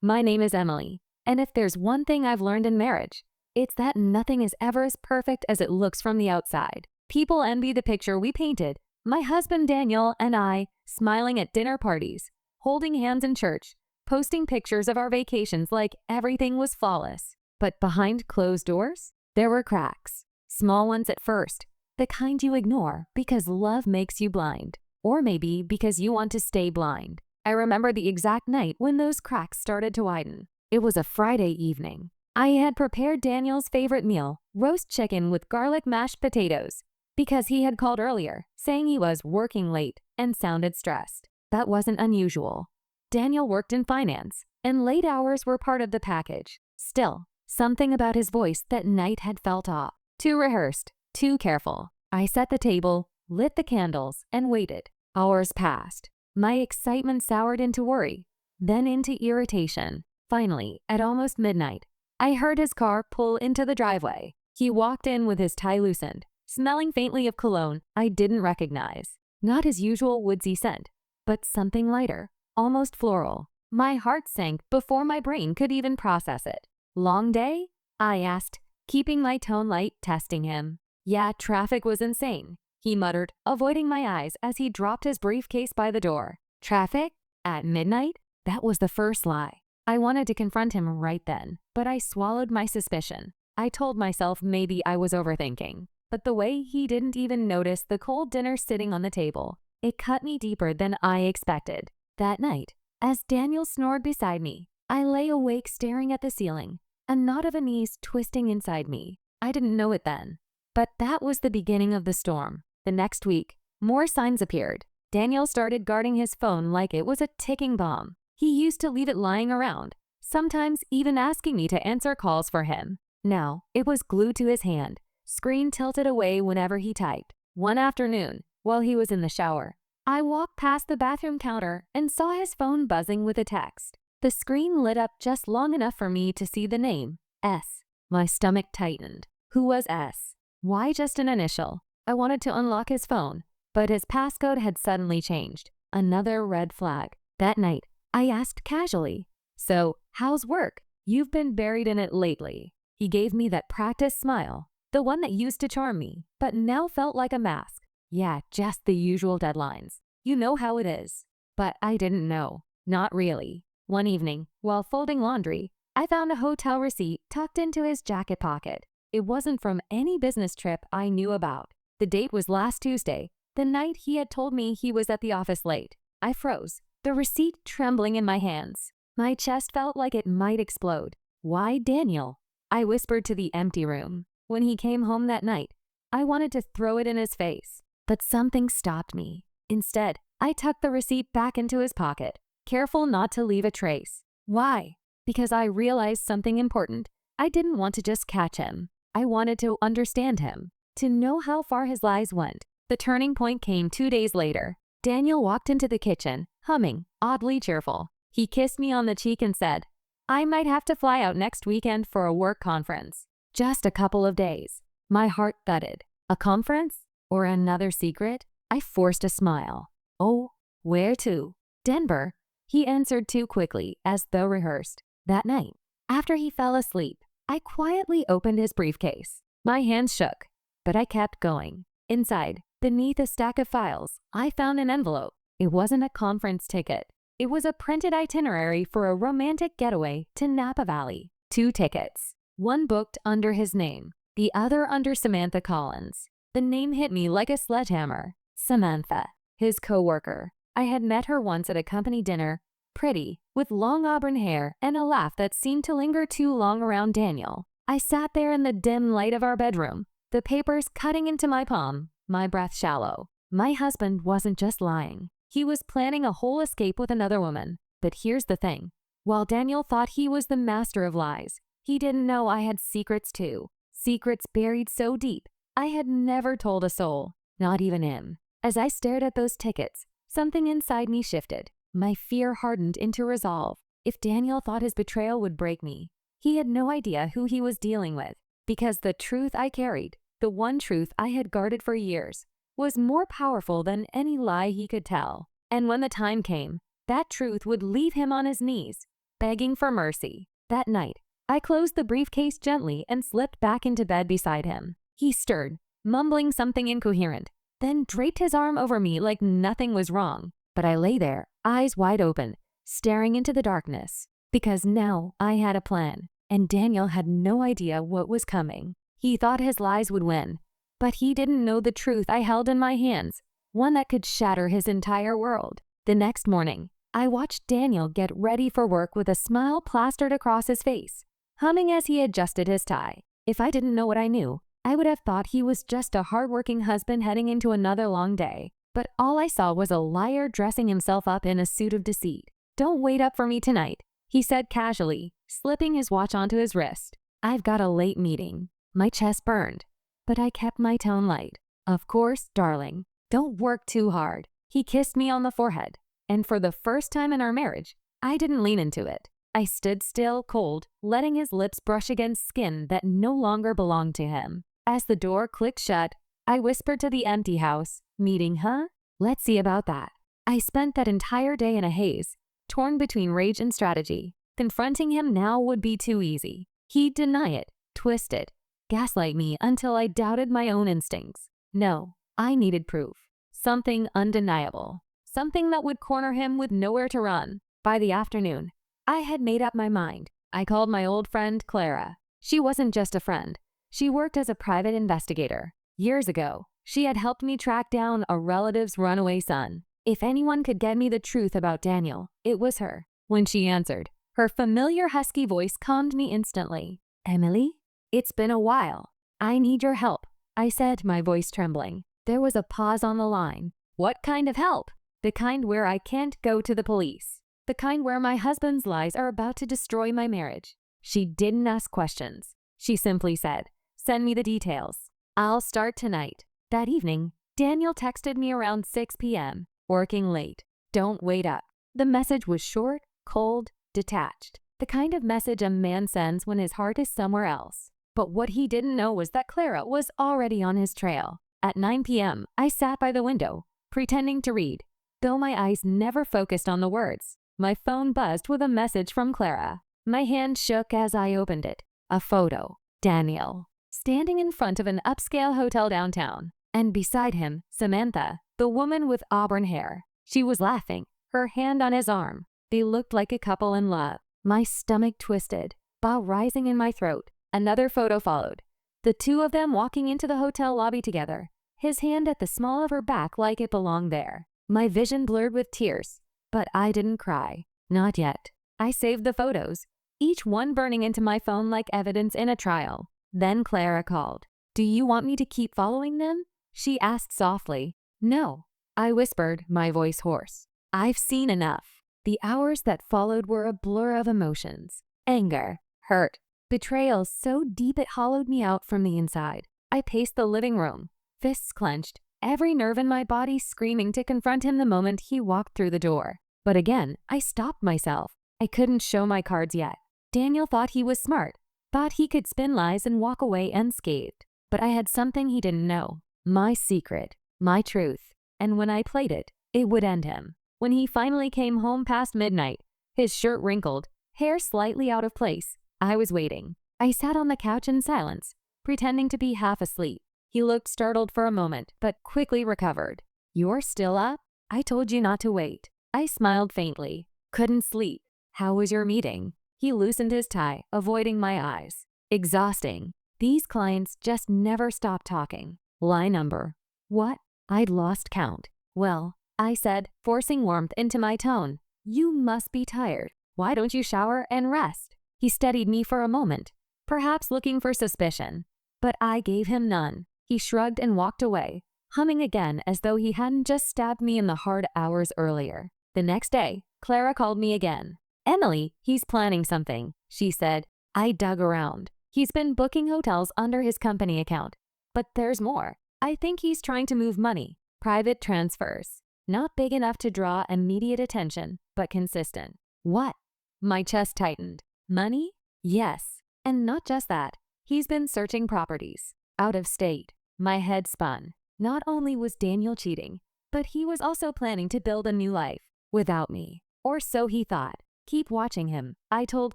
My name is Emily, and if there's one thing I've learned in marriage, it's that nothing is ever as perfect as it looks from the outside. People envy the picture we painted, my husband Daniel and I, smiling at dinner parties, holding hands in church, posting pictures of our vacations like everything was flawless. But behind closed doors, there were cracks. Small ones at first, the kind you ignore because love makes you blind, or maybe because you want to stay blind. I remember the exact night when those cracks started to widen. It was a Friday evening. I had prepared Daniel's favorite meal, roast chicken with garlic mashed potatoes, because he had called earlier, saying he was working late and sounded stressed. That wasn't unusual. Daniel worked in finance, and late hours were part of the package. Still, something about his voice that night had felt off. Too rehearsed, too careful. I set the table, lit the candles, and waited. Hours passed. My excitement soured into worry, then into irritation. Finally, at almost midnight, I heard his car pull into the driveway. He walked in with his tie loosened, smelling faintly of cologne I didn't recognize. Not his usual woodsy scent, but something lighter, almost floral. My heart sank before my brain could even process it. Long day? I asked, keeping my tone light, testing him. Yeah, traffic was insane, he muttered, avoiding my eyes as he dropped his briefcase by the door. Traffic? At midnight? That was the first lie. I wanted to confront him right then, but I swallowed my suspicion. I told myself maybe I was overthinking. But the way he didn't even notice the cold dinner sitting on the table, it cut me deeper than I expected. That night, as Daniel snored beside me, I lay awake staring at the ceiling, a knot of unease twisting inside me. I didn't know it then, but that was the beginning of the storm. The next week, more signs appeared. Daniel started guarding his phone like it was a ticking bomb. He used to leave it lying around, sometimes even asking me to answer calls for him. Now, it was glued to his hand, screen tilted away whenever he typed. One afternoon, while he was in the shower, I walked past the bathroom counter and saw his phone buzzing with a text. The screen lit up just long enough for me to see the name, S. My stomach tightened. Who was S? Why just an initial? I wanted to unlock his phone, but his passcode had suddenly changed. Another red flag. That night, I asked casually, "So, how's work? You've been buried in it lately." He gave me that practiced smile, the one that used to charm me, but now felt like a mask. Yeah, just the usual deadlines. You know how it is. But I didn't know. Not really. One evening, while folding laundry, I found a hotel receipt tucked into his jacket pocket. It wasn't from any business trip I knew about. The date was last Tuesday, the night he had told me he was at the office late. I froze, the receipt trembling in my hands. My chest felt like it might explode. Why Daniel? I whispered to the empty room. When he came home that night, I wanted to throw it in his face, but something stopped me. Instead, I tucked the receipt back into his pocket, careful not to leave a trace. Why? Because I realized something important. I didn't want to just catch him. I wanted to understand him, to know how far his lies went. The turning point came 2 days later. Daniel walked into the kitchen, humming, oddly cheerful. He kissed me on the cheek and said, "I might have to fly out next weekend for a work conference." Just a couple of days. My heart thudded. A conference? Or another secret? I forced a smile. "Oh, where to?" "Denver," he answered too quickly, as though rehearsed. That night, after he fell asleep, I quietly opened his briefcase. My hands shook, but I kept going. Inside, beneath a stack of files, I found an envelope. It wasn't a conference ticket. It was a printed itinerary for a romantic getaway to Napa Valley. 2 tickets. One booked under his name, the other under Samantha Collins. The name hit me like a sledgehammer. Samantha, his co-worker. I had met her once at a company dinner, pretty, with long auburn hair and a laugh that seemed to linger too long around Daniel. I sat there in the dim light of our bedroom, the papers cutting into my palm, my breath shallow. My husband wasn't just lying. He was planning a whole escape with another woman. But here's the thing. While Daniel thought he was the master of lies, he didn't know I had secrets too. Secrets buried so deep, I had never told a soul, not even him. As I stared at those tickets, something inside me shifted. My fear hardened into resolve. If Daniel thought his betrayal would break me, he had no idea who he was dealing with. Because the truth I carried, the one truth I had guarded for years, was more powerful than any lie he could tell. And when the time came, that truth would leave him on his knees, begging for mercy. That night, I closed the briefcase gently and slipped back into bed beside him. He stirred, mumbling something incoherent, then draped his arm over me like nothing was wrong. But I lay there, eyes wide open, staring into the darkness. Because now I had a plan, and Daniel had no idea what was coming. He thought his lies would win, but he didn't know the truth I held in my hands, one that could shatter his entire world. The next morning, I watched Daniel get ready for work with a smile plastered across his face, humming as he adjusted his tie. If I didn't know what I knew, I would have thought he was just a hardworking husband heading into another long day. But all I saw was a liar dressing himself up in a suit of deceit. "Don't wait up for me tonight," he said casually, slipping his watch onto his wrist. "I've got a late meeting." My chest burned, but I kept my tone light. "Of course, darling. Don't work too hard." He kissed me on the forehead, and for the first time in our marriage, I didn't lean into it. I stood still, cold, letting his lips brush against skin that no longer belonged to him. As the door clicked shut, I whispered to the empty house, "Meeting, huh? Let's see about that." I spent that entire day in a haze, torn between rage and strategy. Confronting him now would be too easy. He'd deny it, twist it, gaslight me until I doubted my own instincts. No, I needed proof. Something undeniable. Something that would corner him with nowhere to run. By the afternoon, I had made up my mind. I called my old friend Clara. She wasn't just a friend. She worked as a private investigator. Years ago, she had helped me track down a relative's runaway son. If anyone could get me the truth about Daniel, it was her. When she answered, her familiar husky voice calmed me instantly. "Emily? It's been a while. I need your help," I said, my voice trembling. There was a pause on the line. "What kind of help?" "The kind where I can't go to the police. The kind where my husband's lies are about to destroy my marriage." She didn't ask questions. She simply said, "Send me the details. I'll start tonight." That evening, Daniel texted me around 6 p.m., "Working late. Don't wait up." The message was short, cold, detached. The kind of message a man sends when his heart is somewhere else. But what he didn't know was that Clara was already on his trail. At 9 p.m., I sat by the window, pretending to read, though my eyes never focused on the words. My phone buzzed with a message from Clara. My hand shook as I opened it. A photo. Daniel, standing in front of an upscale hotel downtown. And beside him, Samantha, the woman with auburn hair. She was laughing, her hand on his arm. They looked like a couple in love. My stomach twisted, bile rising in my throat. Another photo followed. The two of them walking into the hotel lobby together, his hand at the small of her back like it belonged there. My vision blurred with tears, but I didn't cry. Not yet. I saved the photos, each one burning into my phone like evidence in a trial. Then Clara called. "Do you want me to keep following them?" she asked softly. "No," I whispered, my voice hoarse. "I've seen enough." The hours that followed were a blur of emotions. Anger, hurt, betrayal so deep it hollowed me out from the inside. I paced the living room, fists clenched, every nerve in my body screaming to confront him the moment he walked through the door. But again, I stopped myself. I couldn't show my cards yet. Daniel thought he was smart, thought he could spin lies and walk away unscathed. But I had something he didn't know. My secret, my truth. And when I played it, it would end him. When he finally came home past midnight, his shirt wrinkled, hair slightly out of place, I was waiting. I sat on the couch in silence, pretending to be half asleep. He looked startled for a moment, but quickly recovered. "You're still up? I told you not to wait." I smiled faintly. "Couldn't sleep." "How was your meeting?" He loosened his tie, avoiding my eyes. "Exhausting. These clients just never stop talking." "Line number." "What?" I'd lost count. "Well," I said, forcing warmth into my tone, "you must be tired. Why don't you shower and rest?" He studied me for a moment, perhaps looking for suspicion. But I gave him none. He shrugged and walked away, humming again as though he hadn't just stabbed me in the hard hours earlier. The next day, Clara called me again. "Emily, he's planning something," she said. I dug around. "He's been booking hotels under his company account. But there's more. I think he's trying to move money. Private transfers. Not big enough to draw immediate attention, but consistent." "What?" My chest tightened. "Money?" "Yes. And not just that. He's been searching properties. Out of state." My head spun. Not only was Daniel cheating, but he was also planning to build a new life. Without me. Or so he thought. Keep watching him, I told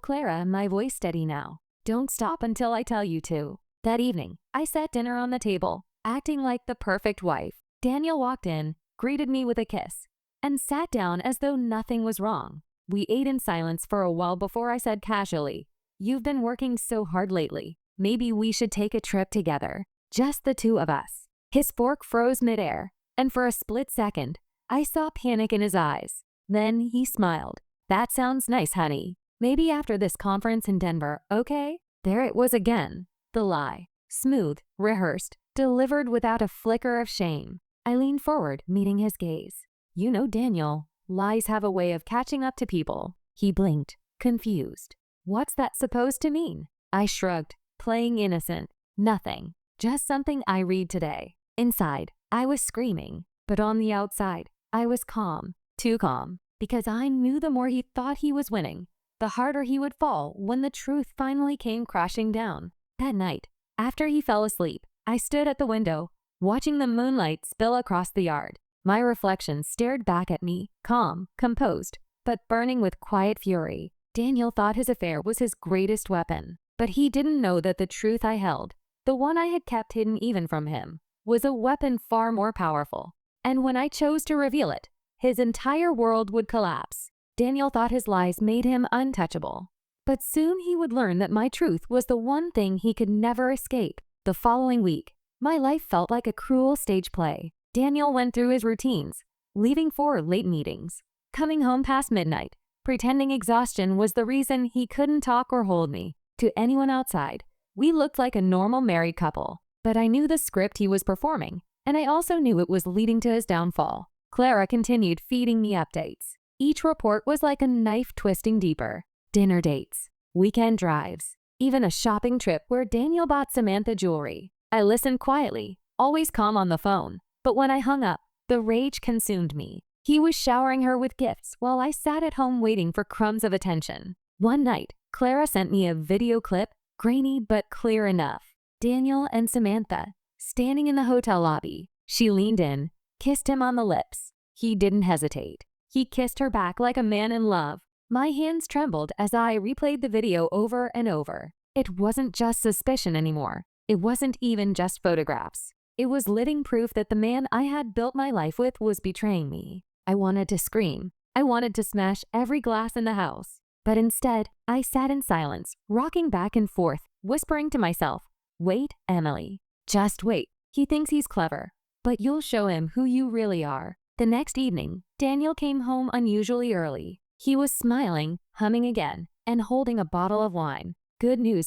Clara, my voice steady now. Don't stop until I tell you to. That evening, I set dinner on the table, acting like the perfect wife. Daniel walked in, greeted me with a kiss, and sat down as though nothing was wrong. We ate in silence for a while before I said casually, "You've been working so hard lately. Maybe we should take a trip together. Just the two of us." His fork froze midair, and for a split second, I saw panic in his eyes. Then he smiled. "That sounds nice, honey. Maybe after this conference in Denver, okay?" There it was again. The lie. Smooth, rehearsed, delivered without a flicker of shame. I leaned forward, meeting his gaze. "You know, Daniel, lies have a way of catching up to people." He blinked, confused. "What's that supposed to mean?" I shrugged, playing innocent. "Nothing. Just something I read today." Inside, I was screaming, but on the outside, I was calm, too calm, because I knew the more he thought he was winning, the harder he would fall when the truth finally came crashing down. That night, after he fell asleep, I stood at the window, watching the moonlight spill across the yard. My reflection stared back at me, calm, composed, but burning with quiet fury. Daniel thought his affair was his greatest weapon, but he didn't know that the truth I held, the one I had kept hidden even from him, was a weapon far more powerful. And when I chose to reveal it, his entire world would collapse. Daniel thought his lies made him untouchable. But soon he would learn that my truth was the one thing he could never escape. The following week, my life felt like a cruel stage play. Daniel went through his routines, leaving for late meetings, coming home past midnight, pretending exhaustion was the reason he couldn't talk or hold me. To anyone outside, we looked like a normal married couple. But I knew the script he was performing, and I also knew it was leading to his downfall. Clara continued feeding me updates. Each report was like a knife twisting deeper. Dinner dates, weekend drives, even a shopping trip where Daniel bought Samantha jewelry. I listened quietly, always calm on the phone, but when I hung up, the rage consumed me. He was showering her with gifts while I sat at home waiting for crumbs of attention. One night, Clara sent me a video clip, grainy but clear enough. Daniel and Samantha, standing in the hotel lobby. She leaned in, kissed him on the lips. He didn't hesitate. He kissed her back like a man in love. My hands trembled as I replayed the video over and over. It wasn't just suspicion anymore. It wasn't even just photographs. It was living proof that the man I had built my life with was betraying me. I wanted to scream. I wanted to smash every glass in the house. But instead, I sat in silence, rocking back and forth, whispering to myself, "Wait, Emily. Just wait. He thinks he's clever, but you'll show him who you really are." The next evening, Daniel came home unusually early. He was smiling, humming again, and holding a bottle of wine. "Good news,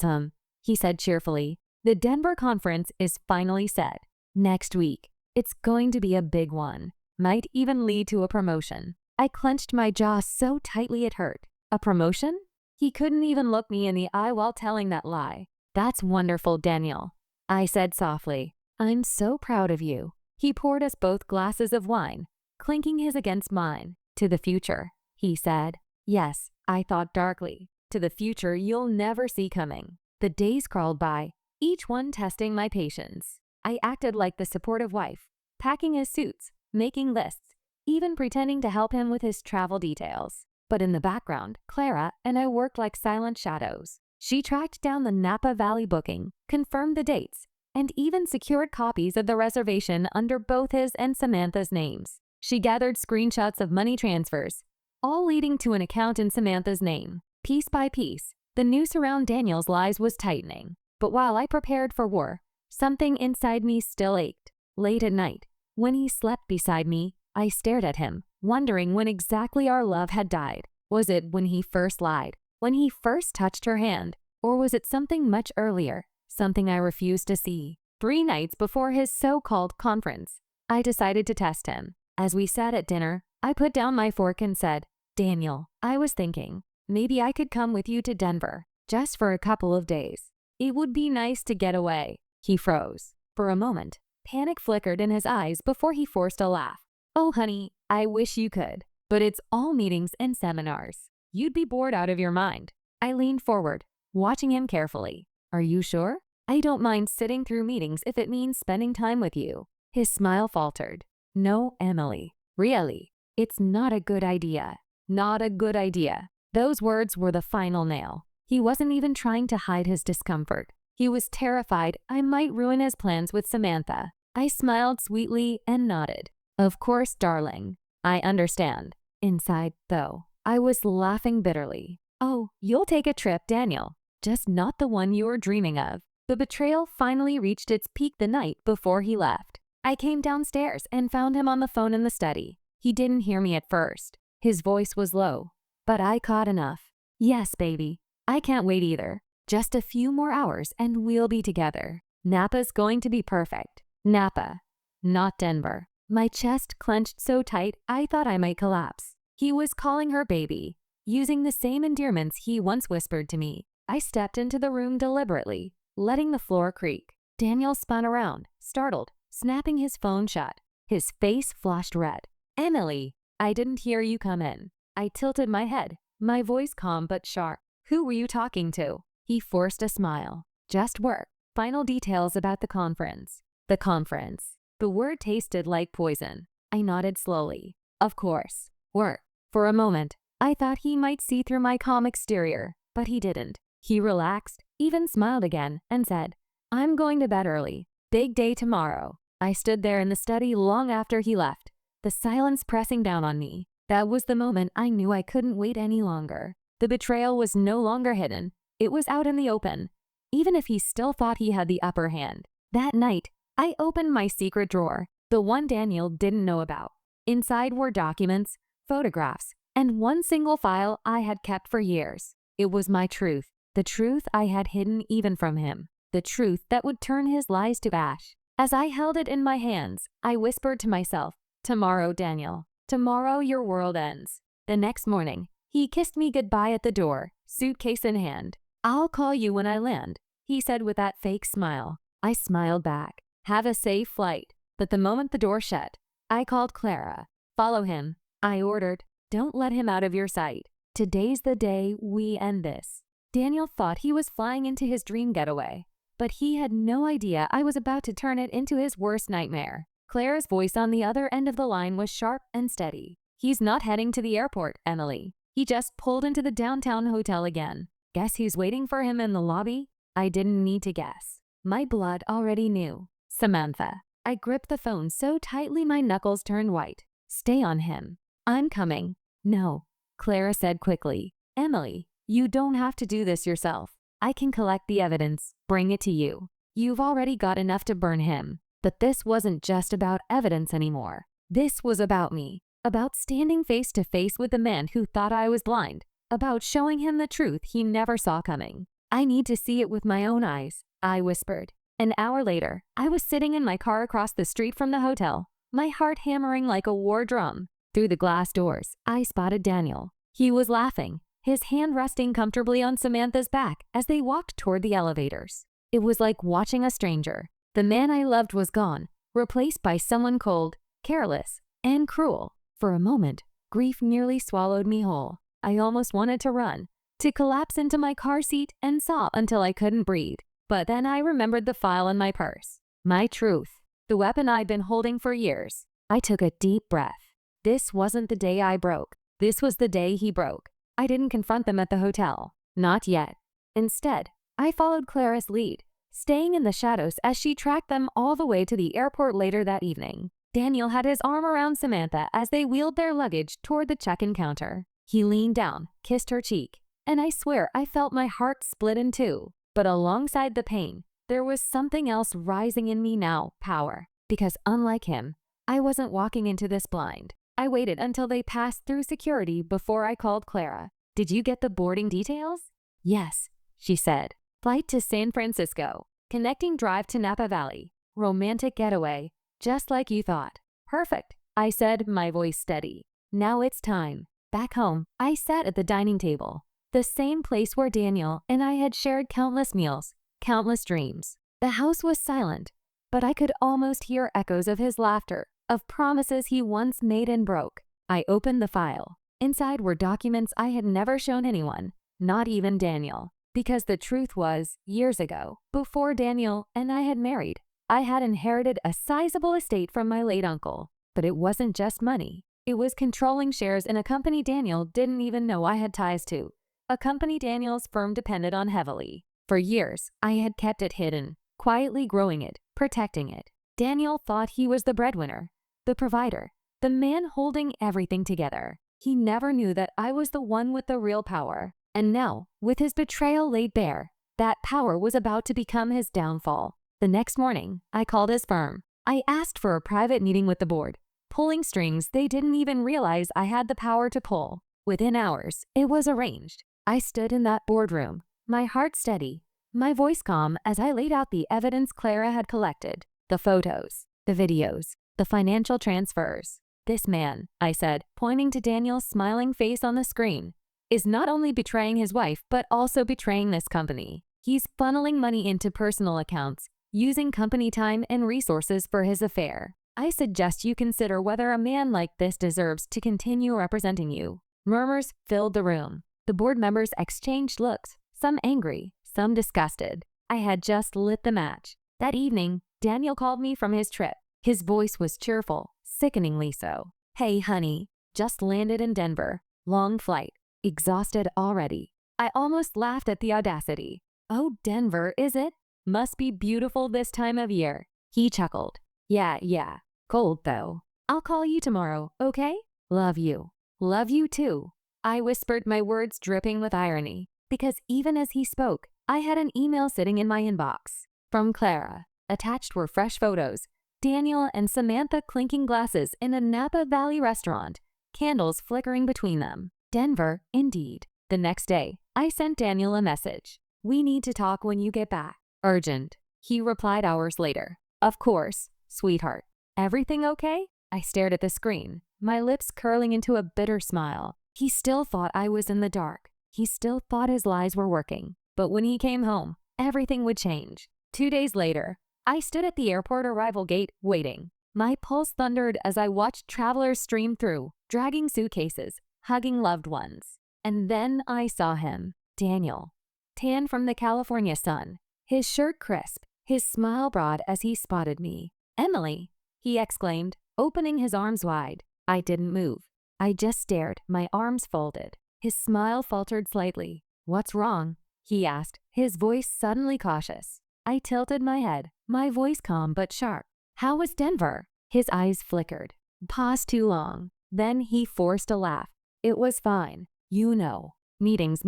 he said cheerfully. "The Denver conference is finally set. Next week. It's going to be a big one. Might even lead to a promotion." I clenched my jaw so tightly it hurt. A promotion? He couldn't even look me in the eye while telling that lie. "That's wonderful, Daniel," I said softly. "I'm so proud of you." He poured us both glasses of wine, clinking his against mine. "To the future," he said. Yes, I thought darkly. To the future you'll never see coming. The days crawled by, each one testing my patience. I acted like the supportive wife, packing his suits, making lists, even pretending to help him with his travel details. But in the background, Clara and I worked like silent shadows. She tracked down the Napa Valley booking, confirmed the dates, and even secured copies of the reservation under both his and Samantha's names. She gathered screenshots of money transfers, all leading to an account in Samantha's name. Piece by piece, the noose around Daniel's lies was tightening. But while I prepared for war, something inside me still ached. Late at night, when he slept beside me, I stared at him, wondering when exactly our love had died. Was it when he first lied? When he first touched her hand? Or was it something much earlier? Something I refused to see. 3 nights before his so-called conference, I decided to test him. As we sat at dinner, I put down my fork and said, "Daniel, I was thinking, maybe I could come with you to Denver, just for a couple of days. It would be nice to get away." He froze. For a moment, panic flickered in his eyes before he forced a laugh. "Oh, honey, I wish you could, but it's all meetings and seminars. You'd be bored out of your mind." I leaned forward, watching him carefully. "Are you sure? I don't mind sitting through meetings if it means spending time with you." His smile faltered. "No, Emily. Really, it's not a good idea. Not a good idea." Those words were the final nail. He wasn't even trying to hide his discomfort. He was terrified I might ruin his plans with Samantha. I smiled sweetly and nodded. Of course, darling. I understand. Inside, though, I was laughing bitterly. Oh, you'll take a trip, Daniel. Just not the one you were dreaming of. The betrayal finally reached its peak the night before he left. I came downstairs and found him on the phone in the study. He didn't hear me at first. His voice was low, but I caught enough. Yes, baby. I can't wait either. Just a few more hours and we'll be together. Napa's going to be perfect. Napa, not Denver. My chest clenched so tight I thought I might collapse. He was calling her baby, using the same endearments he once whispered to me. I stepped into the room deliberately, letting the floor creak. Daniel spun around, startled, snapping his phone shut. His face flushed red. Emily, I didn't hear you come in. I tilted my head, my voice calm but sharp. Who were you talking to? He forced a smile. Just work. Final details about the conference. The conference. The word tasted like poison. I nodded slowly. Of course. Work. For a moment, I thought he might see through my calm exterior, but he didn't. He relaxed, even smiled again, and said, I'm going to bed early. Big day tomorrow. I stood there in the study long after he left, the silence pressing down on me. That was the moment I knew I couldn't wait any longer. The betrayal was no longer hidden. It was out in the open, even if he still thought he had the upper hand. That night, I opened my secret drawer, the one Daniel didn't know about. Inside were documents, photographs, and one single file I had kept for years. It was my truth, the truth I had hidden even from him, the truth that would turn his lies to ash. As I held it in my hands, I whispered to myself, tomorrow, Daniel, tomorrow your world ends. The next morning, he kissed me goodbye at the door, suitcase in hand. I'll call you when I land, he said with that fake smile. I smiled back. Have a safe flight. But the moment the door shut, I called Clara. Follow him, I ordered. Don't let him out of your sight. Today's the day we end this. Daniel thought he was flying into his dream getaway, but he had no idea I was about to turn it into his worst nightmare. Clara's voice on the other end of the line was sharp and steady. He's not heading to the airport, Emily. He just pulled into the downtown hotel again. Guess he's waiting for him in the lobby? I didn't need to guess. My blood already knew. Samantha. I gripped the phone so tightly my knuckles turned white. Stay on him. I'm coming. No, Clara said quickly. Emily, you don't have to do this yourself. I can collect the evidence, bring it to you. You've already got enough to burn him. But this wasn't just about evidence anymore. This was about me. About standing face to face with the man who thought I was blind. About showing him the truth he never saw coming. I need to see it with my own eyes, I whispered. An hour later, I was sitting in my car across the street from the hotel, my heart hammering like a war drum. Through the glass doors, I spotted Daniel. He was laughing, his hand resting comfortably on Samantha's back as they walked toward the elevators. It was like watching a stranger. The man I loved was gone, replaced by someone cold, careless, and cruel. For a moment, grief nearly swallowed me whole. I almost wanted to run, to collapse into my car seat and sob until I couldn't breathe. But then I remembered the file in my purse. My truth. The weapon I'd been holding for years. I took a deep breath. This wasn't the day I broke. This was the day he broke. I didn't confront them at the hotel. Not yet. Instead, I followed Clara's lead, staying in the shadows as she tracked them all the way to the airport later that evening. Daniel had his arm around Samantha as they wheeled their luggage toward the check-in counter. He leaned down, kissed her cheek, and I swear I felt my heart split in two. But alongside the pain, there was something else rising in me now, power. Because unlike him, I wasn't walking into this blind. I waited until they passed through security before I called Clara. Did you get the boarding details? Yes, she said. Flight to San Francisco. Connecting drive to Napa Valley. Romantic getaway. Just like you thought. Perfect, I said, my voice steady. Now it's time. Back home, I sat at the dining table. The same place where Daniel and I had shared countless meals, countless dreams. The house was silent, but I could almost hear echoes of his laughter, of promises he once made and broke. I opened the file. Inside were documents I had never shown anyone, not even Daniel. Because the truth was, years ago, before Daniel and I had married, I had inherited a sizable estate from my late uncle. But it wasn't just money. It was controlling shares in a company Daniel didn't even know I had ties to. A company Daniel's firm depended on heavily. For years, I had kept it hidden, quietly growing it, protecting it. Daniel thought he was the breadwinner, the provider, the man holding everything together. He never knew that I was the one with the real power. And now, with his betrayal laid bare, that power was about to become his downfall. The next morning, I called his firm. I asked for a private meeting with the board, pulling strings they didn't even realize I had the power to pull. Within hours, it was arranged. I stood in that boardroom, my heart steady, my voice calm as I laid out the evidence Clara had collected, the photos, the videos, the financial transfers. This man, I said, pointing to Daniel's smiling face on the screen, is not only betraying his wife, but also betraying this company. He's funneling money into personal accounts, using company time and resources for his affair. I suggest you consider whether a man like this deserves to continue representing you. Murmurs filled the room. The board members exchanged looks, some angry, some disgusted. I had just lit the match. That evening, Daniel called me from his trip. His voice was cheerful, sickeningly so. "Hey, honey, just landed in Denver. Long flight. Exhausted already." I almost laughed at the audacity. "Oh, Denver, is it? Must be beautiful this time of year." He chuckled. Yeah. Cold, though. "I'll call you tomorrow, okay? Love you." "Love you, too." I whispered, my words dripping with irony, because even as he spoke, I had an email sitting in my inbox. From Clara. Attached were fresh photos. Daniel and Samantha clinking glasses in a Napa Valley restaurant, candles flickering between them. Denver, indeed. The next day, I sent Daniel a message. "We need to talk when you get back. Urgent." He replied hours later. "Of course, sweetheart." "Everything okay?" I stared at the screen, my lips curling into a bitter smile. He still thought I was in the dark. He still thought his lies were working. But when he came home, everything would change. 2 days later, I stood at the airport arrival gate, waiting. My pulse thundered as I watched travelers stream through, dragging suitcases, hugging loved ones. And then I saw him, Daniel, tan from the California sun, his shirt crisp, his smile broad as he spotted me. "Emily," he exclaimed, opening his arms wide. I didn't move. I just stared, my arms folded. His smile faltered slightly. "What's wrong?" he asked, his voice suddenly cautious. I tilted my head, my voice calm but sharp. "How was Denver?" His eyes flickered. Paused too long. Then he forced a laugh. "It was fine. You know. Meetings.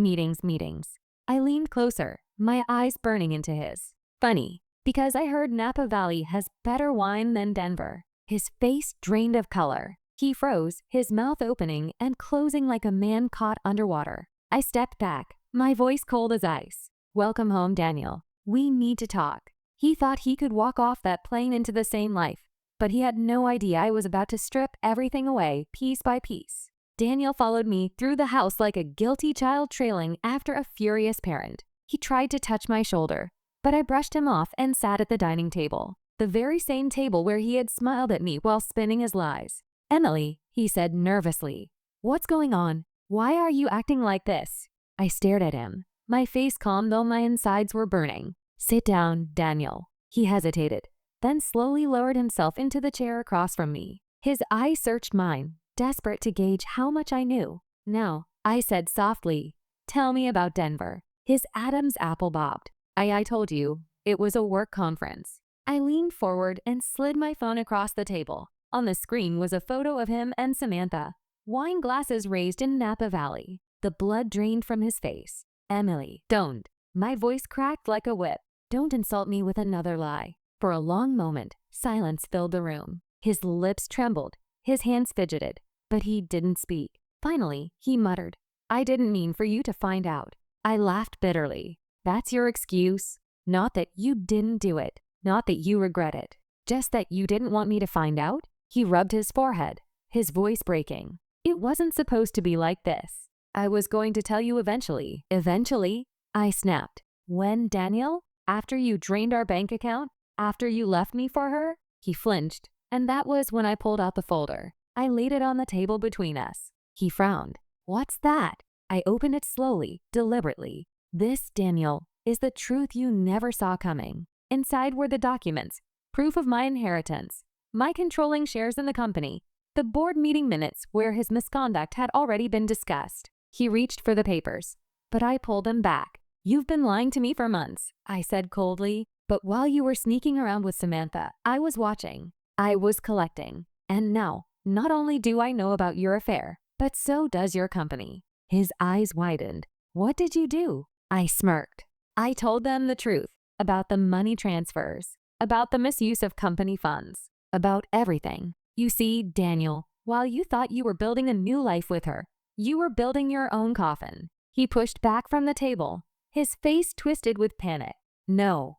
I leaned closer, my eyes burning into his. "Funny, because I heard Napa Valley has better wine than Denver." His face drained of color. He froze, his mouth opening and closing like a man caught underwater. I stepped back, my voice cold as ice. "Welcome home, Daniel. We need to talk." He thought he could walk off that plane into the same life, but he had no idea I was about to strip everything away, piece by piece. Daniel followed me through the house like a guilty child trailing after a furious parent. He tried to touch my shoulder, but I brushed him off and sat at the dining table, the very same table where he had smiled at me while spinning his lies. "Emily," he said nervously, "what's going on? Why are you acting like this?" I stared at him, my face calm though my insides were burning. "Sit down, Daniel." He hesitated, then slowly lowered himself into the chair across from me. His eyes searched mine, desperate to gauge how much I knew. "Now," I said softly, "tell me about Denver." His Adam's apple bobbed. I told you, it was a work conference." I leaned forward and slid my phone across the table. On the screen was a photo of him and Samantha, wine glasses raised in Napa Valley. The blood drained from his face. "Emily, don't." My voice cracked like a whip. "Don't insult me with another lie." For a long moment, silence filled the room. His lips trembled, his hands fidgeted, but he didn't speak. Finally, he muttered, "I didn't mean for you to find out." I laughed bitterly. "That's your excuse? Not that you didn't do it, not that you regret it, just that you didn't want me to find out?" He rubbed his forehead, his voice breaking. "It wasn't supposed to be like this. I was going to tell you eventually." "Eventually?" I snapped. "When, Daniel? After you drained our bank account? After you left me for her?" He flinched, and that was when I pulled out the folder. I laid it on the table between us. He frowned. "What's that?" I opened it slowly, deliberately. "This, Daniel, is the truth you never saw coming." Inside were the documents, proof of my inheritance, my controlling shares in the company, the board meeting minutes where his misconduct had already been discussed. He reached for the papers, but I pulled them back. "You've been lying to me for months," I said coldly. "But while you were sneaking around with Samantha, I was watching. I was collecting. And now, not only do I know about your affair, but so does your company." His eyes widened. "What did you do?" I smirked. "I told them the truth about the money transfers, about the misuse of company funds, about everything. You see, Daniel, while you thought you were building a new life with her, you were building your own coffin." He pushed back from the table, his face twisted with panic. "No,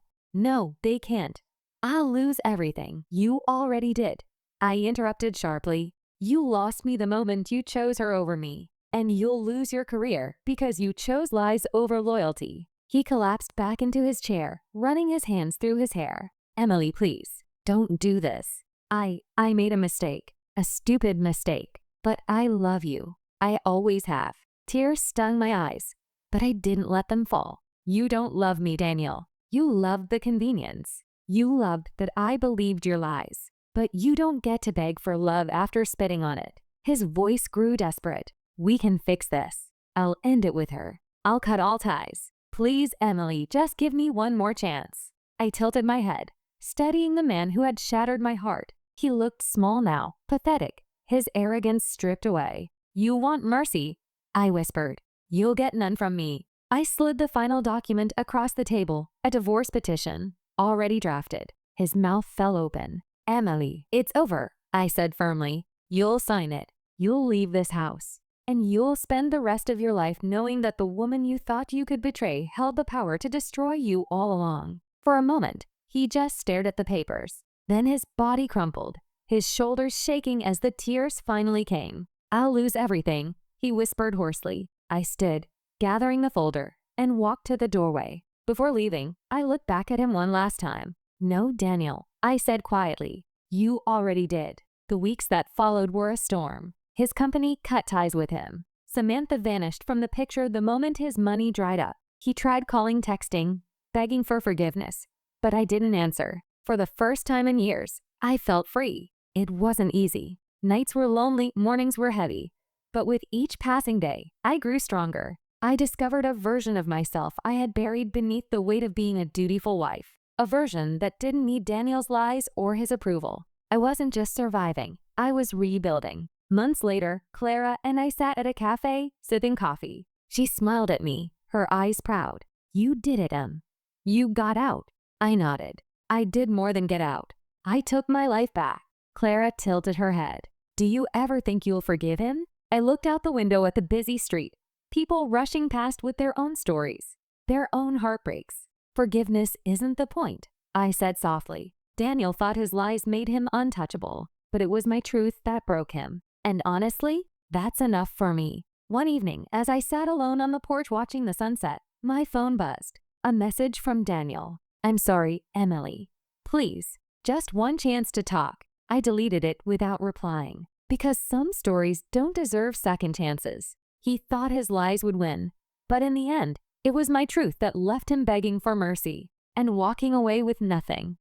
they can't. I'll lose everything. You already did." I interrupted sharply. "You lost me the moment you chose her over me, and you'll lose your career because you chose lies over loyalty." He collapsed back into his chair, running his hands through his hair. "Emily, please, don't do this. I made a mistake, a stupid mistake, but I love you. I always have." Tears stung my eyes, but I didn't let them fall. "You don't love me, Daniel. You loved the convenience. You loved that I believed your lies. But you don't get to beg for love after spitting on it." His voice grew desperate. "We can fix this. I'll end it with her. I'll cut all ties. Please, Emily, just give me one more chance." I tilted my head, studying the man who had shattered my heart. He looked small now, pathetic, his arrogance stripped away. "You want mercy," I whispered. "You'll get none from me." I slid the final document across the table, a divorce petition, already drafted. His mouth fell open. "Emily, it's over," I said firmly. "You'll sign it. You'll leave this house. And you'll spend the rest of your life knowing that the woman you thought you could betray held the power to destroy you all along." For a moment, he just stared at the papers. Then his body crumpled, his shoulders shaking as the tears finally came. "I'll lose everything," he whispered hoarsely. I stood, gathering the folder, and walked to the doorway. Before leaving, I looked back at him one last time. "No, Daniel," I said quietly. "You already did." The weeks that followed were a storm. His company cut ties with him. Samantha vanished from the picture the moment his money dried up. He tried calling, texting, begging for forgiveness, but I didn't answer. For the first time in years, I felt free. It wasn't easy. Nights were lonely, mornings were heavy. But with each passing day, I grew stronger. I discovered a version of myself I had buried beneath the weight of being a dutiful wife. A version that didn't need Daniel's lies or his approval. I wasn't just surviving, I was rebuilding. Months later, Clara and I sat at a cafe, sipping coffee. She smiled at me, her eyes proud. "You did it, Em. You got out." I nodded. "I did more than get out. I took my life back." Clara tilted her head. "Do you ever think you'll forgive him?" I looked out the window at the busy street, people rushing past with their own stories, their own heartbreaks. "Forgiveness isn't the point," I said softly. "Daniel thought his lies made him untouchable, but it was my truth that broke him. And honestly, that's enough for me." One evening, as I sat alone on the porch watching the sunset, my phone buzzed. A message from Daniel. "I'm sorry, Emily. Please, just one chance to talk." I deleted it without replying, because some stories don't deserve second chances. He thought his lies would win, but in the end, it was my truth that left him begging for mercy and walking away with nothing.